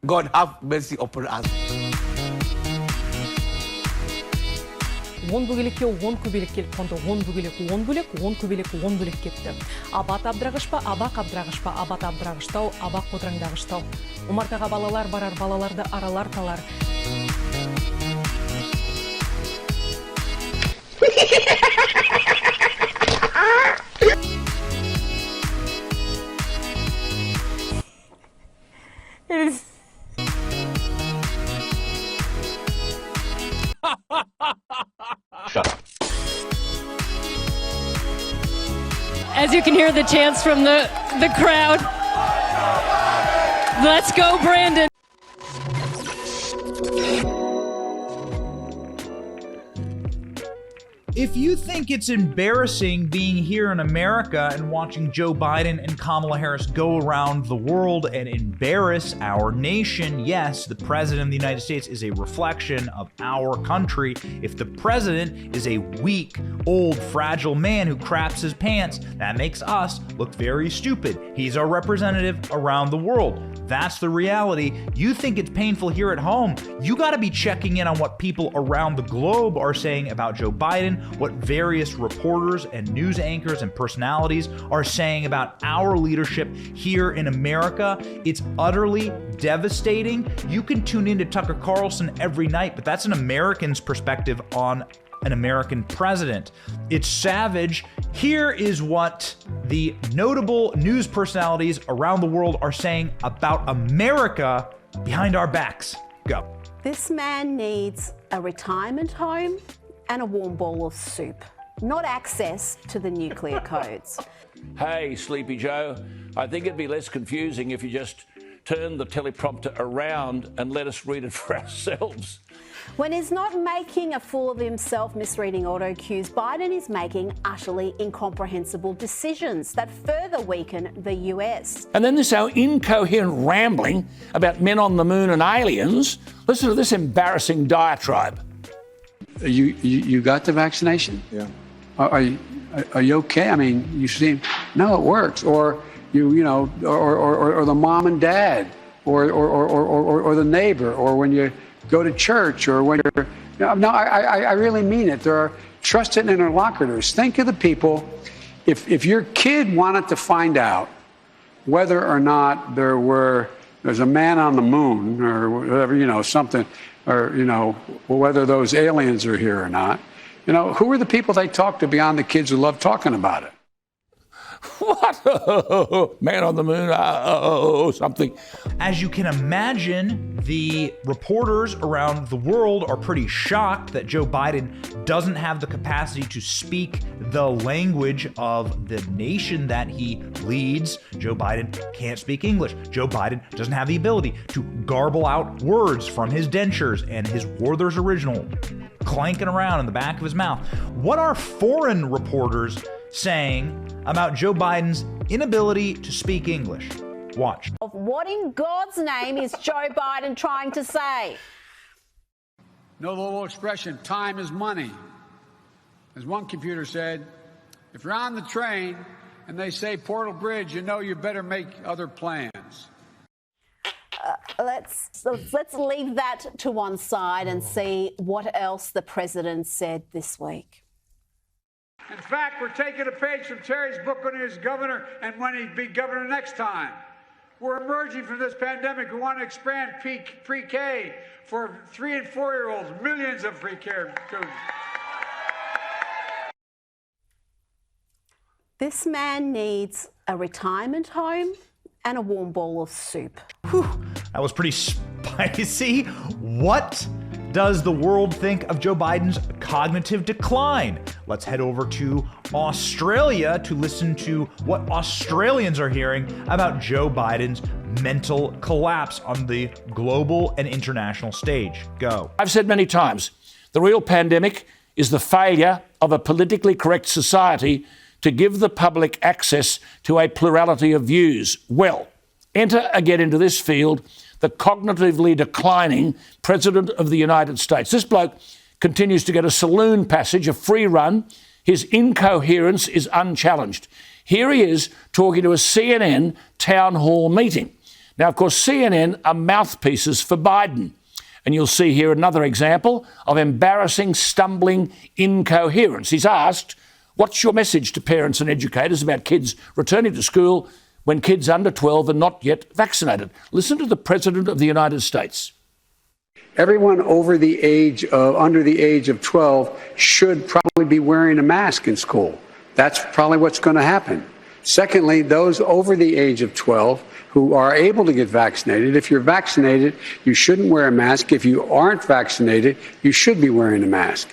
God have mercy upon us. 10 бөгелекке 10 көбелек келіп қонды, 10 бөгелек 10 бөлек, 10 көбелек 10 бөлек кетті. Абат абдырағыш па, абақ абдырағыш па, абат абдырағыштау, абақ қодыраңдағыштау. Умартаға балалар барар, балаларды аралар талар. Shut up. As you can hear the chants from the crowd. Let's go, Brandon. If you think it's embarrassing being here in America and watching Joe Biden and Kamala Harris go around the world and embarrass our nation, yes, the president of the United States is a reflection of our country. If the president is a weak, old, fragile man who craps his pants, that makes us look very stupid. He's our representative around the world. That's the reality. You think it's painful here at home. You got to be checking in on what people around the globe are saying about Joe Biden, what various reporters and news anchors and personalities are saying about our leadership here in America. It's utterly devastating. You can tune in to Tucker Carlson every night, but that's an American's perspective on an American president. It's savage. Here is what the notable news personalities around the world are saying about America behind our backs. Go. This man needs a retirement home and a warm bowl of soup, not access to the nuclear codes. Hey, Sleepy Joe, I think it'd be less confusing if you just turned the teleprompter around and let us read it for ourselves. When he's not making a fool of himself misreading auto cues, Biden is making utterly incomprehensible decisions that further weaken the US. And then this our incoherent rambling about men on the moon and aliens. Listen to this embarrassing diatribe. You got the vaccination? Yeah. Are you okay? I mean, you seem, no, it works. Or or the mom and dad, or the neighbor, or when you go to church, or when you're, no, I really mean it. There are trusted interlocutors. Think of the people. If your kid wanted to find out whether or not there's a man on the moon or whatever, something, or, whether those aliens are here or not, who are the people they talk to beyond the kids who love talking about it? What? Man on the moon, something. As you can imagine, the reporters around the world are pretty shocked that Joe Biden doesn't have the capacity to speak the language of the nation that he leads. Joe Biden can't speak English. Joe Biden doesn't have the ability to garble out words from his dentures and his Werther's Original clanking around in the back of his mouth. What are foreign reporters saying about Joe Biden's inability to speak English? Watch. What in God's name is Joe Biden trying to say? No, the little expression, time is money. As one computer said, if you're on the train and they say Portal Bridge, you better make other plans. Let's leave that to one side and see what else the president said this week. In fact, we're taking a page from Terry's book when he was governor and when he'd be governor next time. We're emerging from this pandemic. We want to expand PreK for 3- and 4-year-olds, millions of pre-K students. This man needs a retirement home and a warm bowl of soup. Whew, that was pretty spicy. What does the world think of Joe Biden's cognitive decline? Let's head over to Australia to listen to what Australians are hearing about Joe Biden's mental collapse on the global and international stage. Go. I've said many times, the real pandemic is the failure of a politically correct society to give the public access to a plurality of views. Well, enter again into this field the cognitively declining President of the United States. This bloke continues to get a saloon passage, a free run. His incoherence is unchallenged. Here he is talking to a CNN town hall meeting. Now, of course, CNN are mouthpieces for Biden. And you'll see here another example of embarrassing, stumbling incoherence. He's asked, what's your message to parents and educators about kids returning to school when kids under 12 are not yet vaccinated? Listen to the President of the United States. Everyone under the age of 12 should probably be wearing a mask in school. That's probably what's going to happen. Secondly, those over the age of 12 who are able to get vaccinated, if you're vaccinated, you shouldn't wear a mask. If you aren't vaccinated, you should be wearing a mask.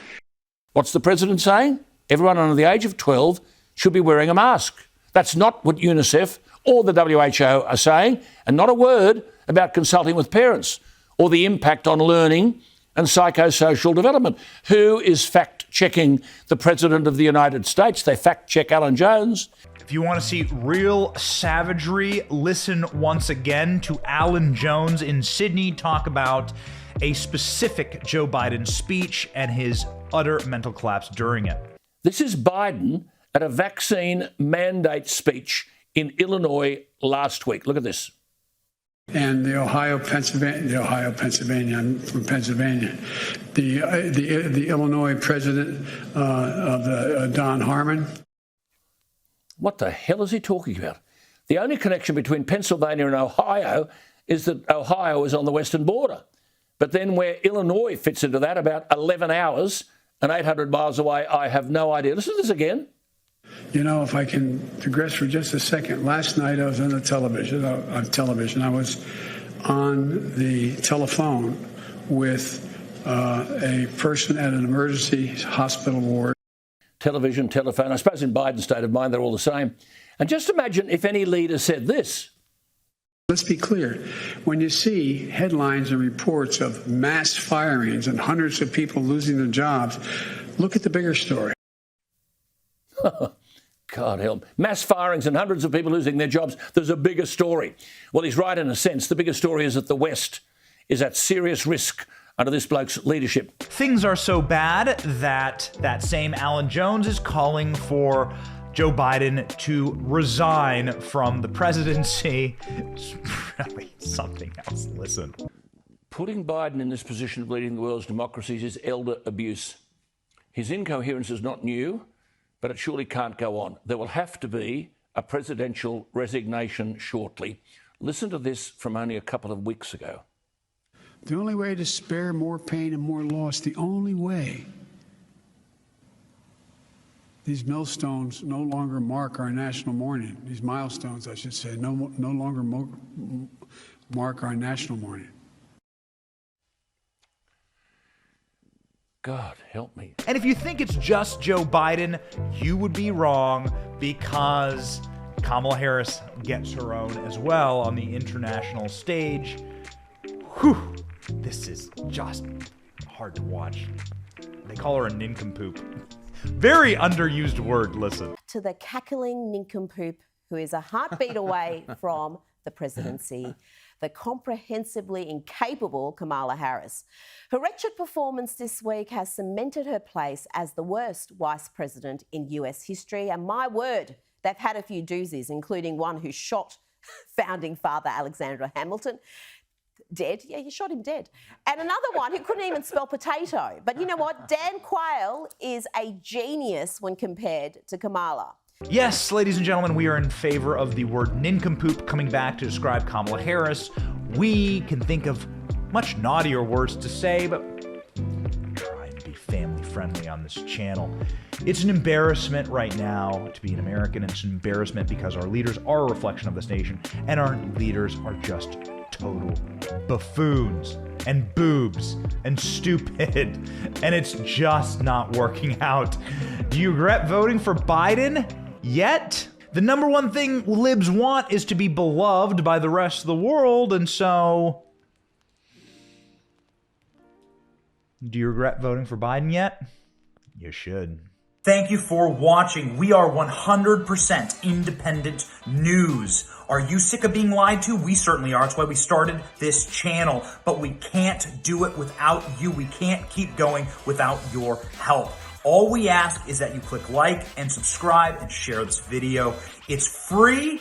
What's the president saying? Everyone under the age of 12 should be wearing a mask. That's not what UNICEF or the WHO are saying, and not a word about consulting with parents or the impact on learning and psychosocial development. Who is fact-checking the President of the United States? They fact-check Alan Jones. If you want to see real savagery, listen once again to Alan Jones in Sydney talk about a specific Joe Biden speech and his utter mental collapse during it. This is Biden at a vaccine mandate speech in Illinois last week. Look at this. And the Ohio, Pennsylvania, I'm from Pennsylvania. The Illinois president Don Harmon. What the hell is he talking about? The only connection between Pennsylvania and Ohio is that Ohio is on the western border. But then where Illinois fits into that, about 11 hours and 800 miles away, I have no idea. Listen to this again. You know, if I can digress for just a second, last night I was on the television. I was on the telephone with a person at an emergency hospital ward. Television, telephone. I suppose in Biden's state of mind, they're all the same. And just imagine if any leader said this. Let's be clear. When you see headlines and reports of mass firings and hundreds of people losing their jobs, look at the bigger story. God help. Mass firings and hundreds of people losing their jobs. There's a bigger story. Well, he's right in a sense. The bigger story is that the West is at serious risk under this bloke's leadership. Things are so bad that that same Alan Jones is calling for Joe Biden to resign from the presidency. It's really something else. Listen. Putting Biden in this position of leading the world's democracies is elder abuse. His incoherence is not new, but it surely can't go on. There will have to be a presidential resignation shortly. Listen to this from only a couple of weeks ago. The only way to spare more pain and more loss, the only way. These millstones no longer mark our national mourning. These milestones, I should say, no longer mark our national mourning. God help me. And if you think it's just Joe Biden, you would be wrong, because Kamala Harris gets her own as well on the international stage. Whew, this is just hard to watch. They call her a nincompoop. Very underused word, listen. To the cackling nincompoop who is a heartbeat away from the presidency, the comprehensively incapable Kamala Harris. Her wretched performance this week has cemented her place as the worst vice president in US history. And my word, they've had a few doozies, including one who shot founding father Alexander Hamilton. Dead. Yeah, you shot him dead. And another one who couldn't even spell potato. But you know what? Dan Quayle is a genius when compared to Kamala. Yes, ladies and gentlemen, we are in favor of the word nincompoop coming back to describe Kamala Harris. We can think of much naughtier words to say, but try and be family friendly on this channel. It's an embarrassment right now to be an American. It's an embarrassment because our leaders are a reflection of this nation, and our leaders are just total buffoons and boobs and stupid, and it's just not working out. Do you regret voting for Biden yet? The number one thing libs want is to be beloved by the rest of the world, and so do you regret voting for Biden yet? You should. Thank you for watching. We are 100% independent news. Are you sick of being lied to? We certainly are. That's why we started this channel. But we can't do it without you. We can't keep going without your help. All we ask is that you click like and subscribe and share this video. It's free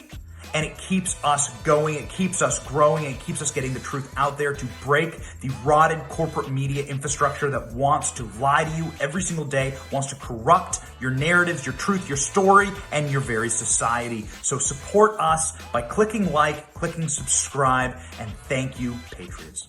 and it keeps us going, it keeps us growing, it keeps us getting the truth out there to break the rotted corporate media infrastructure that wants to lie to you every single day, wants to corrupt your narratives, your truth, your story, and your very society. So support us by clicking like, clicking subscribe, and thank you, Patriots.